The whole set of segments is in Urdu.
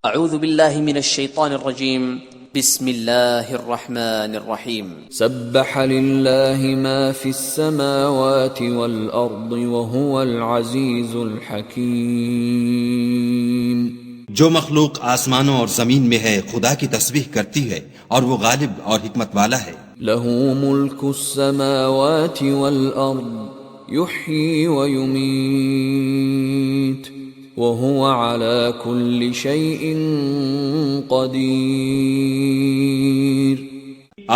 اعوذ باللہ من الشیطان الرجیم بسم اللہ الرحمن الرحیم سبح للہ ما فی السماوات والارض وهو العزیز الحکیم۔ جو مخلوق آسمانوں اور زمین میں ہے خدا کی تسبیح کرتی ہے اور وہ غالب اور حکمت والا ہے۔ لہ ملک السماوات والارض یحیی ویمیت وهو على كل شيء قدیر۔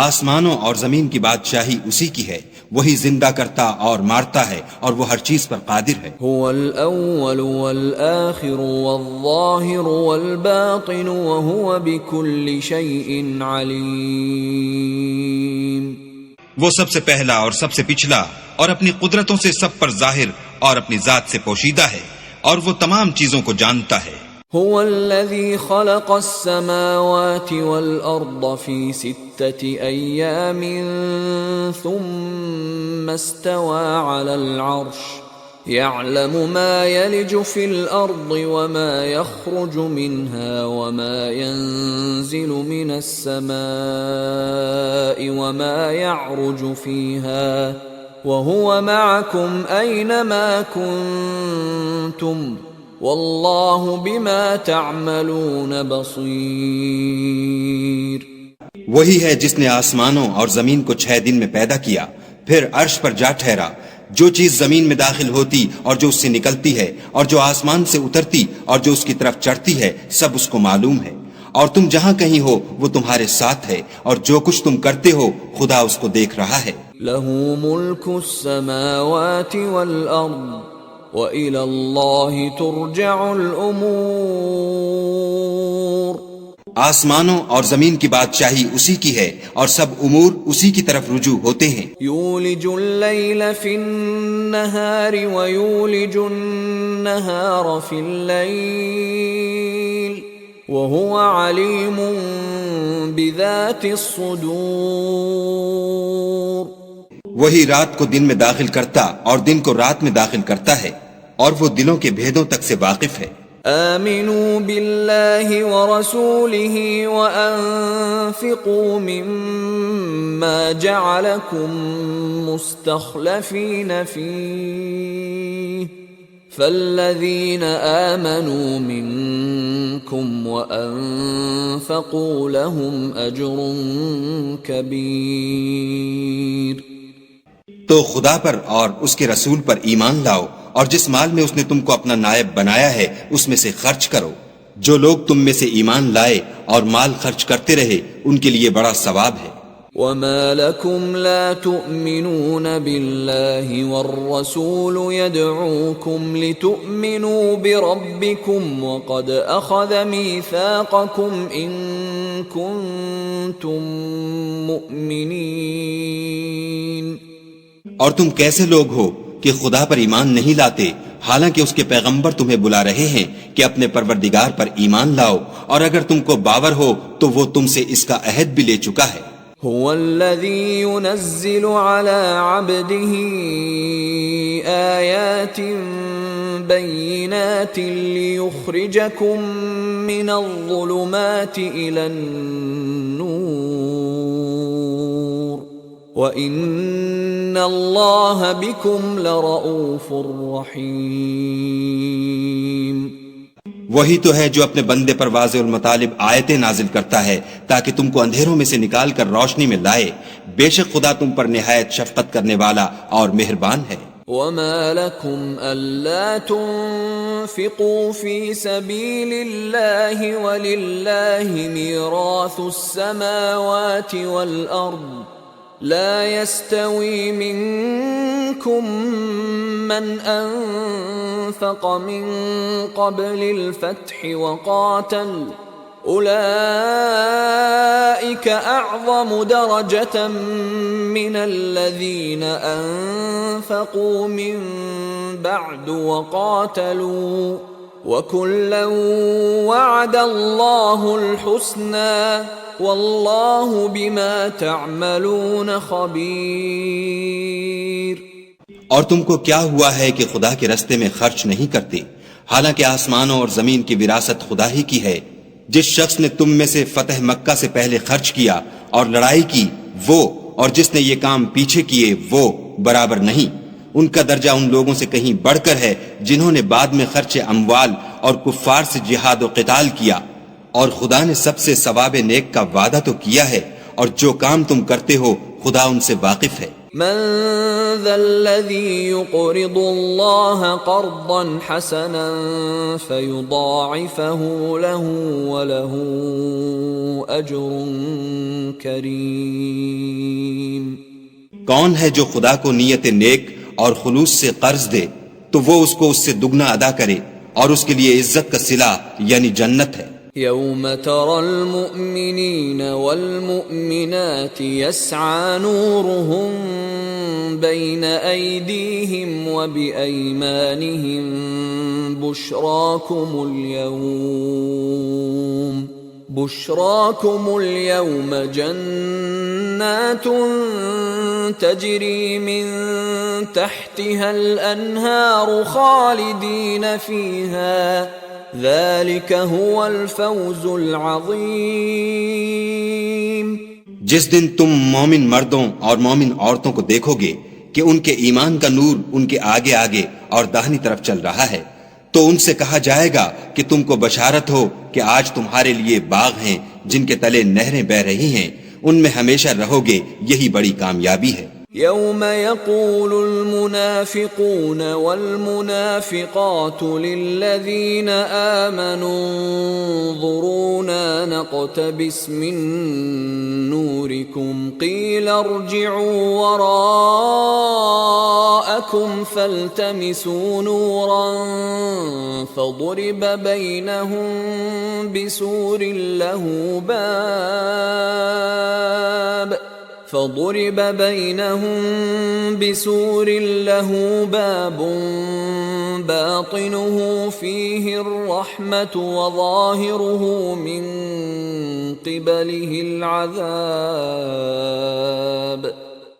آسمانوں اور زمین کی بادشاہی اسی کی ہے، وہی زندہ کرتا اور مارتا ہے اور وہ ہر چیز پر قادر ہے۔ هو الاول والآخر والظاہر والباطن وهو بكل شيء علیم۔ وہ سب سے پہلا اور سب سے پچھلا اور اپنی قدرتوں سے سب پر ظاہر اور اپنی ذات سے پوشیدہ ہے اور وہ تمام چیزوں کو جانتا ہے۔ هو الذي خلق السماوات والأرض في 6 أيام ثم استوى على العرش يعلم ما يلج في الأرض وما يخرج منها وما ينزل من السماء وما يعرج فيها وهو معكم أينما كنتم واللہ بما تعملون بصیر۔ وہی ہے جس نے آسمانوں اور زمین کو 6 دن میں پیدا کیا، پھر عرش پر جا ٹھہرا۔ جو چیز زمین میں داخل ہوتی اور جو اس سے نکلتی ہے اور جو آسمان سے اترتی اور جو اس کی طرف چڑھتی ہے سب اس کو معلوم ہے، اور تم جہاں کہیں ہو وہ تمہارے ساتھ ہے، اور جو کچھ تم کرتے ہو خدا اس کو دیکھ رہا ہے۔ لہ ملک السماوات والارض وَإِلَى اللَّهِ تُرْجَعُ الْأُمُورِ۔ آسمانوں اور زمین کی بادشاہی اسی کی ہے اور سب امور اسی کی طرف رجوع ہوتے ہیں۔ یولج اللیل فی النہار ویولج النہار فی اللیل وہو علیم بذات الصدور۔ وہی رات کو دن میں داخل کرتا اور دن کو رات میں داخل کرتا ہے اور وہ دلوں کے بھیدوں تک سے واقف ہے۔ آمنوا باللہ ورسولہ وانفقوا مما جعلکم مستخلفین فیہ فالذین آمنوا منکم وانفقوا لهم اجر کبیر۔ تو خدا پر اور اس کے رسول پر ایمان لاؤ اور جس مال میں اس نے تم کو اپنا نائب بنایا ہے اس میں سے خرچ کرو۔ جو لوگ تم میں سے ایمان لائے اور مال خرچ کرتے رہے ان کے لیے بڑا ثواب ہے۔ وَمَا لَكُمْ لَا تُؤْمِنُونَ بِاللَّهِ وَالرَّسُولُ يَدْعُوكُمْ لِتُؤْمِنُوا بِرَبِّكُمْ وَقَدْ أَخَذَ مِيثَاقَكُمْ إِن كُنتُم مُؤْمِنِينَ۔ اور تم کیسے لوگ ہو کہ خدا پر ایمان نہیں لاتے حالانکہ اس کے پیغمبر تمہیں بلا رہے ہیں کہ اپنے پروردگار پر ایمان لاؤ، اور اگر تم کو باور ہو تو وہ تم سے اس کا عہد بھی لے چکا ہے۔ هو الذي ينزل على عبده آيات بينات ليخرجكم من الظلمات إلى النور وَإِنَّ اللَّهَ بِكُمْ لَرَؤُوفٌ رَحِيمٌ۔ وہی تو ہے جو اپنے بندے پر واضح المطالب آیتیں نازل کرتا ہے تاکہ تم کو اندھیروں میں سے نکال کر روشنی میں لائے۔ بے شک خدا تم پر نہایت شفقت کرنے والا اور مہربان ہے۔ وَمَا لَكُمْ أَلَّا تُنْفِقُوا فِي سَبِيلِ اللَّهِ وَلِلَّهِ مِيرَاثُ السَّمَاوَاتِ وَالْأَرْضِ لا يستوي منكم من أنفق من قبل الفتح وقاتل أولئك أعظم درجة من الذين أنفقوا من بعد وقاتلوا وَكُلًّا وَعَدَ اللَّهُ الْحُسْنَى وَاللَّهُ بِمَا تَعْمَلُونَ خَبِيرٌ۔ اور تم کو کیا ہوا ہے کہ خدا کے رستے میں خرچ نہیں کرتے، حالانکہ آسمانوں اور زمین کی وراثت خدا ہی کی ہے۔ جس شخص نے تم میں سے فتح مکہ سے پہلے خرچ کیا اور لڑائی کی وہ اور جس نے یہ کام پیچھے کیے وہ برابر نہیں، ان کا درجہ ان لوگوں سے کہیں بڑھ کر ہے جنہوں نے بعد میں خرچ اموال اور کفار سے جہاد و قتال کیا، اور خدا نے سب سے ثواب نیک کا وعدہ تو کیا ہے، اور جو کام تم کرتے ہو خدا ان سے واقف ہے۔ من ذا الذي يقرض الله قرضا حسنا فيضاعفه له وله أجر كريم۔ کون ہے جو خدا کو نیت نیک اور خلوص سے قرض دے تو وہ اس کو اس سے دگنا ادا کرے، اور اس کے لیے عزت کا صلہ یعنی جنت ہے۔ يوم ترى المؤمنين والمؤمنات يسعى نورهم بين أيديهم وبأيمانهم بشراكم اليوم جنات تجري من تحتها الأنهار خالدين فيها ذلك هو الفوز العظیم۔ جس دن تم مومن مردوں اور مومن عورتوں کو دیکھو گے کہ ان کے ایمان کا نور ان کے آگے آگے اور داہنی طرف چل رہا ہے تو ان سے کہا جائے گا کہ تم کو بشارت ہو کہ آج تمہارے لیے باغ ہیں جن کے تلے نہریں بہ رہی ہیں، ان میں ہمیشہ رہو گے، یہی بڑی کامیابی ہے۔ يوم يقول المنافقون والمنافقات للذين آمنوا انظرونا نقتبس من نوركم قيل ارجعوا وراءكم فالتمسوا نورا فضرب بينهم بسور له باب باطنه فيه الرحمة وظاهره من قبله العذاب۔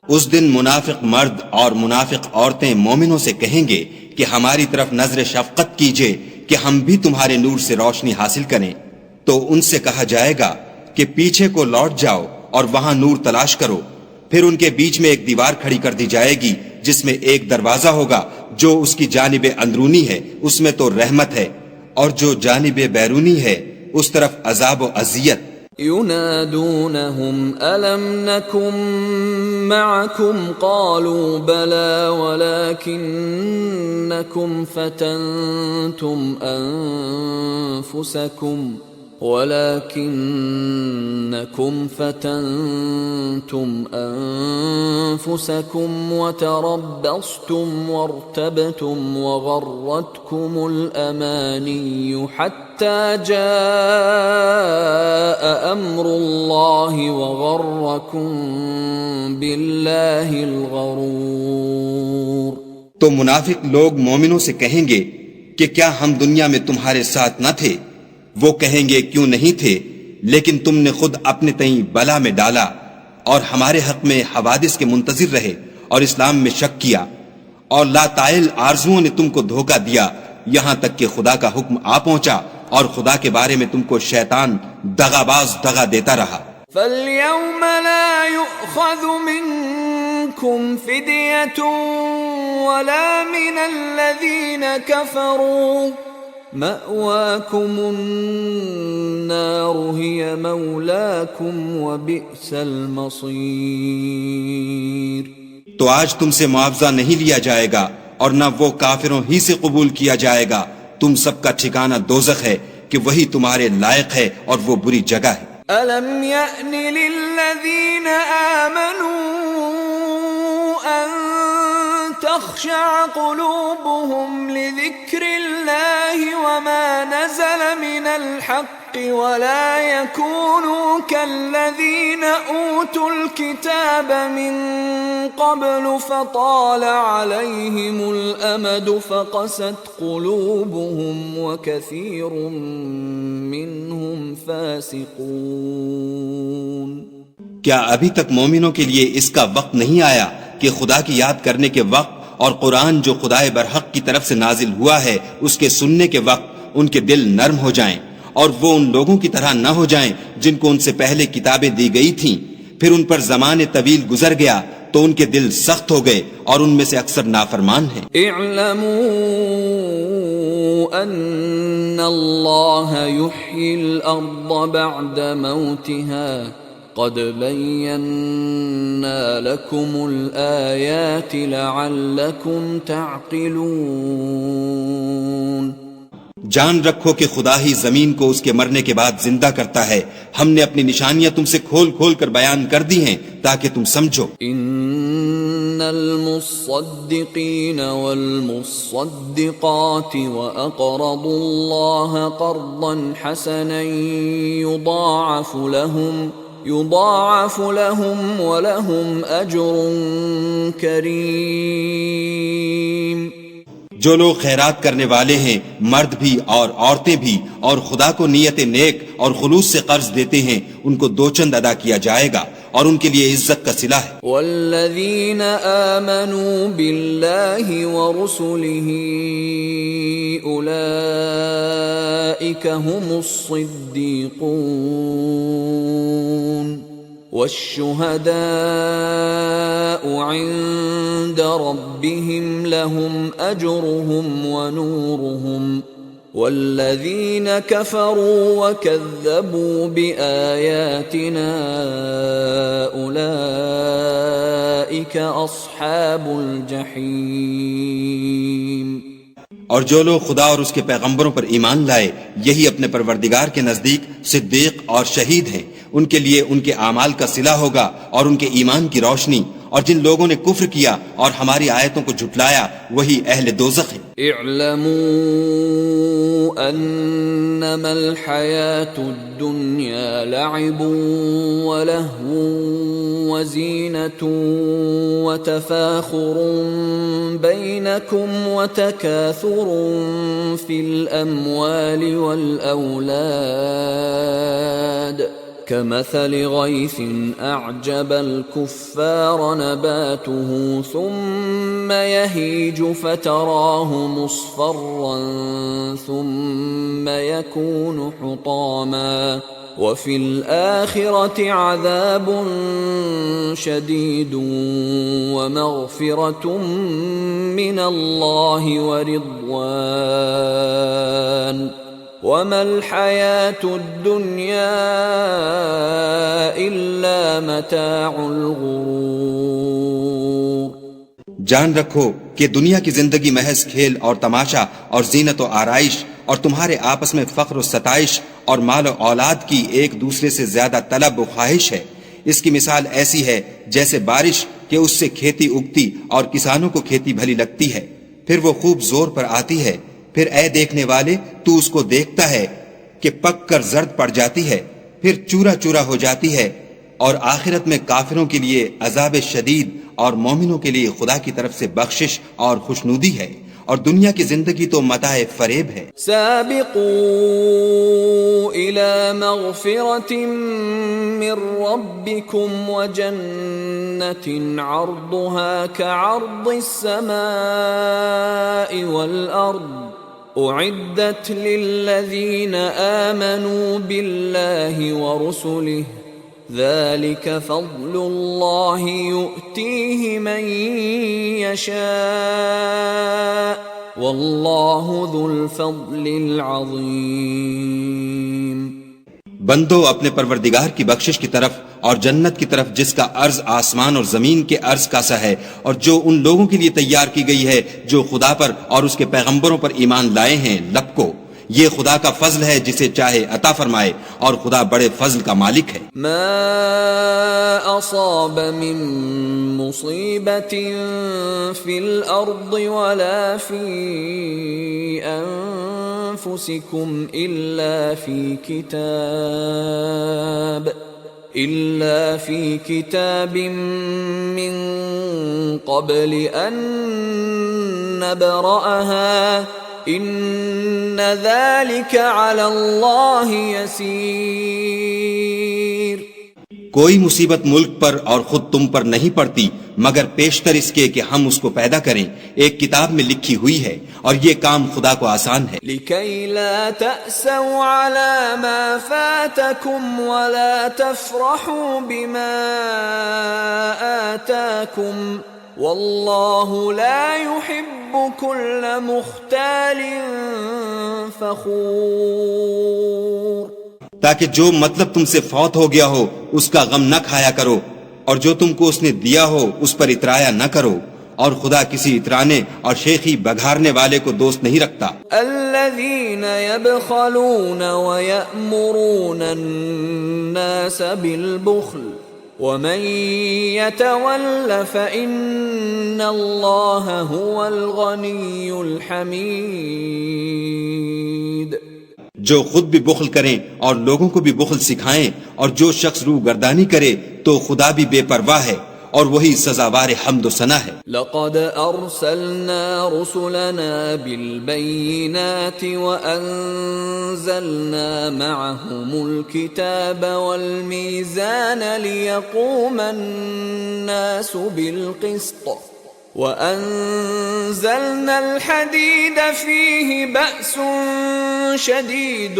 اس دن منافق مرد اور منافق عورتیں مومنوں سے کہیں گے کہ ہماری طرف نظر شفقت کیجئے کہ ہم بھی تمہارے نور سے روشنی حاصل کریں، تو ان سے کہا جائے گا کہ پیچھے کو لوٹ جاؤ اور وہاں نور تلاش کرو، پھر ان کے بیچ میں ایک دیوار کھڑی کر دی جائے گی جس میں ایک دروازہ ہوگا، جو اس کی جانب اندرونی ہے اس میں تو رحمت ہے، اور جو جانب بیرونی ہے اس طرف عذاب و اذیت۔ ينادونهم ألم نكن معكم قالوا بلى ولكنكم فتنتم أنفسكم وتربصتم وارتبتم وغرتكم الأماني حتى جاء أمر الله وغركم بالله الغرور۔ تو منافق لوگ مومنوں سے کہیں گے کہ کیا ہم دنیا میں تمہارے ساتھ نہ تھے؟ وہ کہیں گے کیوں نہیں تھے، لیکن تم نے خود اپنے تئیں بلا میں ڈالا اور ہمارے حق میں حوادث کے منتظر رہے اور اسلام میں شک کیا، اور لا طائل آرزوؤں نے تم کو دھوکہ دیا یہاں تک کہ خدا کا حکم آ پہنچا اور خدا کے بارے میں تم کو شیطان دغاباز دغا دیتا رہا۔ فَالْيَوْمَ لَا يُؤْخَذُ مِنْكُمْ فِدْيَةٌ وَلَا مِنَ الَّذِينَ كَفَرُوا مَأْوَاكُمُ النَّارُ هِيَ مَوْلَاكُمْ وَبِئْسَ الْمَصِيرُ۔ تو آج تم سے معاوضہ نہیں لیا جائے گا اور نہ وہ کافروں ہی سے قبول کیا جائے گا، تم سب کا ٹھکانہ دوزخ ہے کہ وہی تمہارے لائق ہے اور وہ بری جگہ ہے۔ أَلَمْ يَأْنِ لِلَّذِينَ آمَنُوا أَن تَخْشَعَ قُلُوبُهُمْ لِذِكْرِ اللَّهِ وَمَا نَزَلَ مِنَ الْحَقِّ وَلَا يَكُونُوا كَالَّذِينَ أُوتُوا الْكِتَابَ مِنْ قَبْلُ فَطَالَ عَلَيْهِمُ الْأَمَدُ فَقَسَتْ قُلُوبُهُمْ وَكَثِيرٌ مِّنْهُمْ فَاسِقُونَ۔ کیا ابھی تک مومنوں کے لیے اس کا وقت نہیں آیا کہ خدا کی یاد کرنے کے وقت اور قرآن جو خدائے برحق کی طرف سے نازل ہوا ہے اس کے سننے کے وقت ان کے دل نرم ہو جائیں اور وہ ان لوگوں کی طرح نہ ہو جائیں جن کو ان سے پہلے کتابیں دی گئی تھیں، پھر ان پر زمانے طویل گزر گیا تو ان کے دل سخت ہو گئے اور ان میں سے اکثر نافرمان ہیں۔ اعلموا ان اللہ یحیی الارض بعد موتها قد بیننا لکم الآیات لعلکم تعقلون۔ جان رکھو کہ خدا ہی زمین کو اس کے مرنے کے بعد زندہ کرتا ہے، ہم نے اپنی نشانیاں تم سے کھول کھول کر بیان کر دی ہیں تاکہ تم سمجھو۔ ان المصدقین والمصدقات واقرضوا اللہ قرضا حسنا يضاعف لهم ولهم اجر کریم۔ جو لوگ خیرات کرنے والے ہیں، مرد بھی اور عورتیں بھی، اور خدا کو نیت نیک اور خلوص سے قرض دیتے ہیں، ان کو دو چند ادا کیا جائے گا اور ان کے لیے عزت کا صلہ ہے۔ والذین آمنوا باللہ ورسلہ اولئک هم الصدیقون والشهداء عند ربهم لهم أجرهم ونورهم والذين كفروا وكذبوا بآياتنا أولئك أصحاب الجحيم۔ اور جو لوگ خدا اور اس کے پیغمبروں پر ایمان لائے، یہی اپنے پروردگار کے نزدیک صدیق اور شہید ہیں، ان کے لیے ان کے اعمال کا صلہ ہوگا اور ان کے ایمان کی روشنی، اور جن لوگوں نے کفر کیا اور ہماری آیتوں کو جھٹلایا وہی اہل دوزخ ہیں۔ اعلموا انما الحیاة الدنیا لعب ولہو وزینة وتفاخر بینکم وتکاثر فی الاموال والاولاد كمثل غيث أعجب الكفار نباته ثم يهيج فتراه مصفرا ثم يكون حطاما وفي الآخرة عذاب شديد ومغفرة من الله ورضوان وما الحياة الدنيا إلا متاع الغرور۔ جان رکھو کہ دنیا کی زندگی محض کھیل اور تماشا اور زینت و آرائش اور تمہارے آپس میں فخر و ستائش اور مال و اولاد کی ایک دوسرے سے زیادہ طلب و خواہش ہے۔ اس کی مثال ایسی ہے جیسے بارش کہ اس سے کھیتی اگتی اور کسانوں کو کھیتی بھلی لگتی ہے، پھر وہ خوب زور پر آتی ہے، پھر اے دیکھنے والے تو اس کو دیکھتا ہے کہ پک کر زرد پڑ جاتی ہے، پھر چورا چورا ہو جاتی ہے، اور آخرت میں کافروں کے لیے عذاب شدید اور مومنوں کے لیے خدا کی طرف سے بخشش اور خوشنودی ہے، اور دنیا کی زندگی تو متاع فریب ہے۔ سابقوا الى مغفرة من ربكم وجنة عرضها كعرض السماء والأرض أعدت للذين آمنوا بالله ورسله ذلك فضل الله يؤتيه من يشاء والله ذو الفضل العظيم۔ بندو اپنے پروردگار کی بخشش کی طرف اور جنت کی طرف جس کا عرض آسمان اور زمین کے عرض کا سا ہے، اور جو ان لوگوں کے لیے تیار کی گئی ہے جو خدا پر اور اس کے پیغمبروں پر ایمان لائے ہیں، لب کو، یہ خدا کا فضل ہے جسے چاہے عطا فرمائے، اور خدا بڑے فضل کا مالک ہے۔ ما اصاب من مصیبت فی الارض ولا فی انفسکم الا فی کتاب من قبل ان نبرأها ان ذلك على اللہ یسیر۔ کوئی مصیبت ملک پر اور خود تم پر نہیں پڑتی مگر پیشتر اس کے کہ ہم اس کو پیدا کریں، ایک کتاب میں لکھی ہوئی ہے، اور یہ کام خدا کو آسان ہے۔ لِكَيْ لَا تَأْسَوْا عَلَى مَا فَاتَكُمْ وَلَا تَفْرَحُوا بِمَا آتَاكُمْ وَاللَّهُ لَا يُحِبُّ كُلَّ مُخْتَالٍ فَخُورٍ، تاکہ جو مطلب تم سے فوت ہو گیا ہو اس کا غم نہ کھایا کرو، اور جو تم کو اس نے دیا ہو اس پر اترایا نہ کرو، اور خدا کسی اترانے اور شیخی بگھارنے والے کو دوست نہیں رکھتا۔ الذين يبخلون ويأمرون الناس بالبخل ومن يتول فإن الله هو الغني الحميد، جو خود بھی بخل کریں اور لوگوں کو بھی بخل سکھائیں، اور جو شخص روح گردانی کرے تو خدا بھی بے پرواہ ہے اور وہی سزاوار حمد و ثنا ہے۔ لقد ارسلنا رسلنا بالبينات وانزلنا معهم الكتاب والميزان ليقوم الناس بالقسط وأنزلنا الحديد فيه بأس شديد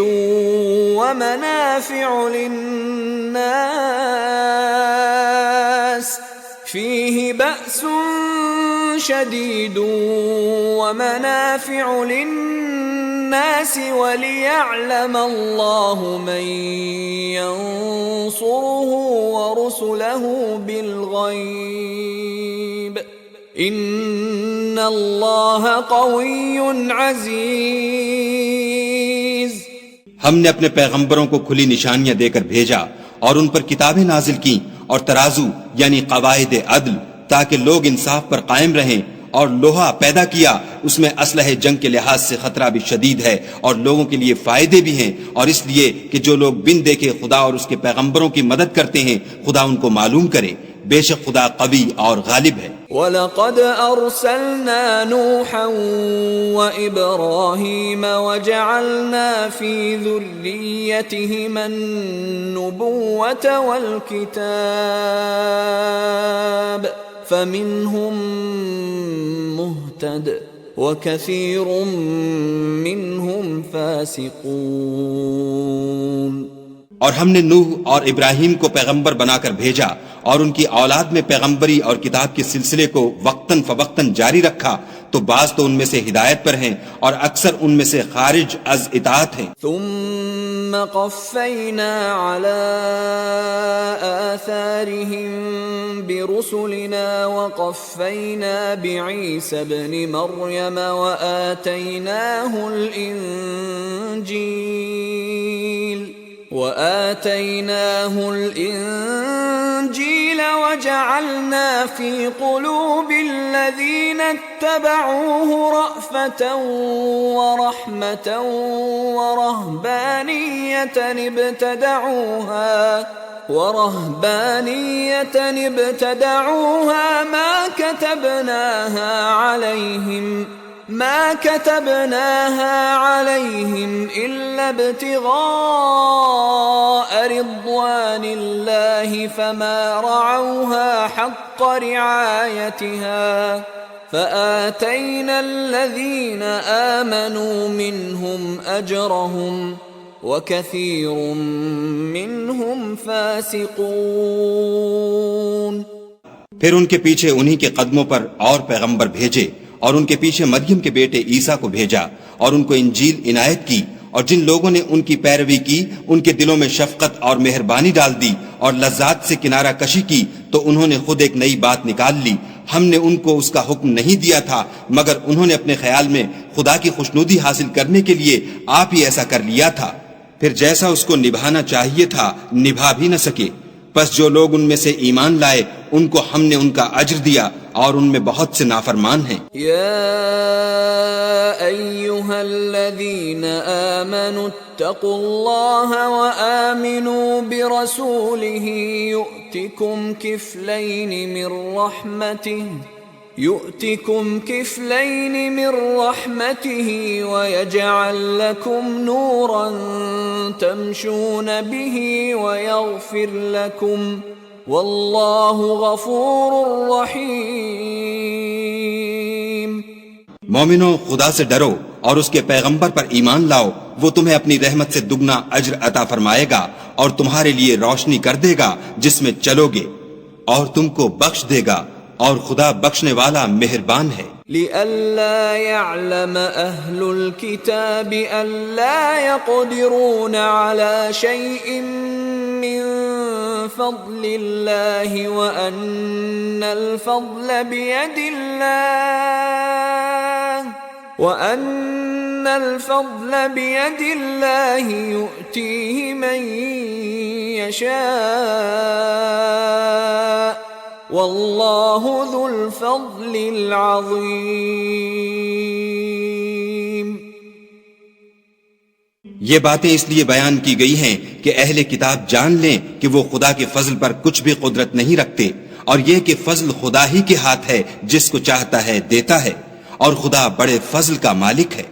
ومنافع للناس وليعلم الله من ينصره ورسله بالغيب ان اللہ قوی عزیز۔ ہم نے اپنے پیغمبروں کو کھلی نشانیاں دے کر بھیجا اور ان پر کتابیں نازل کی اور ترازو یعنی قواعد عدل، تاکہ لوگ انصاف پر قائم رہیں، اور لوہا پیدا کیا، اس میں اسلحہ جنگ کے لحاظ سے خطرہ بھی شدید ہے اور لوگوں کے لیے فائدے بھی ہیں، اور اس لیے کہ جو لوگ بن دیکھے خدا اور اس کے پیغمبروں کی مدد کرتے ہیں خدا ان کو معلوم کرے، بے شک خدا قوی اور غالب ہے۔ وَلَقَدْ أَرْسَلْنَا نُوحًا وَإِبْرَاهِيمَ وَجَعَلْنَا فِي ذُرِّيَّتِهِمَا النُّبُوَّةَ وَالْكِتَابَ فَمِنْهُمْ مُهْتَدٍ وَكَثِيرٌ مِّنْهُمْ فَاسِقُونَ۔ اور ہم نے نوح اور ابراہیم کو پیغمبر بنا کر بھیجا اور ان کی اولاد میں پیغمبری اور کتاب کے سلسلے کو وقتاً فوقتاً جاری رکھا، تو بعض تو ان میں سے ہدایت پر ہیں اور اکثر ان میں سے خارج از اطاعت ہیں۔ ثم قفینا علی آثارهم برسلنا وقفینا بعیسی ابن مریم وآتيناه الإنجيل وجعلنا في قلوب الذين اتبعوه رأفة ورحمة ورهبانية ابتدعوها ما كتبناها عليهم إلا ابتغاء رضوان الله فما رعوها حق رعايتها فآتينا الذين آمنوا منهم أجرهم وكثير منهم فاسقون۔ پھر ان کے پیچھے انہی کے قدموں پر اور پیغمبر بھیجے، اور ان کے پیچھے مریم کے بیٹے عیسیٰ کو بھیجا اور ان کو انجیل عنایت کی، اور جن لوگوں نے ان کی پیروی کی ان کے دلوں میں شفقت اور مہربانی ڈال دی اور لذات سے کنارہ کشی کی، تو انہوں نے خود ایک نئی بات نکال لی۔ ہم نے ان کو اس کا حکم نہیں دیا تھا مگر انہوں نے اپنے خیال میں خدا کی خوشنودی حاصل کرنے کے لیے آپ ہی ایسا کر لیا تھا، پھر جیسا اس کو نبھانا چاہیے تھا نبھا بھی نہ سکے۔ پس جو لوگ ان میں سے ایمان لائے ان کو ہم نے ان کا اجر دیا اور ان میں بہت سے نافرمان ہیں۔ یا ایھا الذین آمنوا اتقوا اللہ وآمنوا برسولہ یؤتکم کفلین من رحمتہ يؤتكم كفلين من رحمته ويجعل لكم نورا تمشون به ويغفر لكم واللہ غفور رحیم۔ مومنو، خدا سے ڈرو اور اس کے پیغمبر پر ایمان لاؤ، وہ تمہیں اپنی رحمت سے دگنا اجر عطا فرمائے گا اور تمہارے لیے روشنی کر دے گا جس میں چلو گے، اور تم کو بخش دے گا، اور خدا بخشنے والا مہربان ہے۔ لئلا يعلم أهل الكتاب ألا يقدرون على شيء من فضل الله وأن الفضل بيد الله يؤتيه من يشاء واللہ ذو الفضل العظیم۔ یہ باتیں اس لیے بیان کی گئی ہیں کہ اہل کتاب جان لیں کہ وہ خدا کے فضل پر کچھ بھی قدرت نہیں رکھتے، اور یہ کہ فضل خدا ہی کے ہاتھ ہے، جس کو چاہتا ہے دیتا ہے، اور خدا بڑے فضل کا مالک ہے۔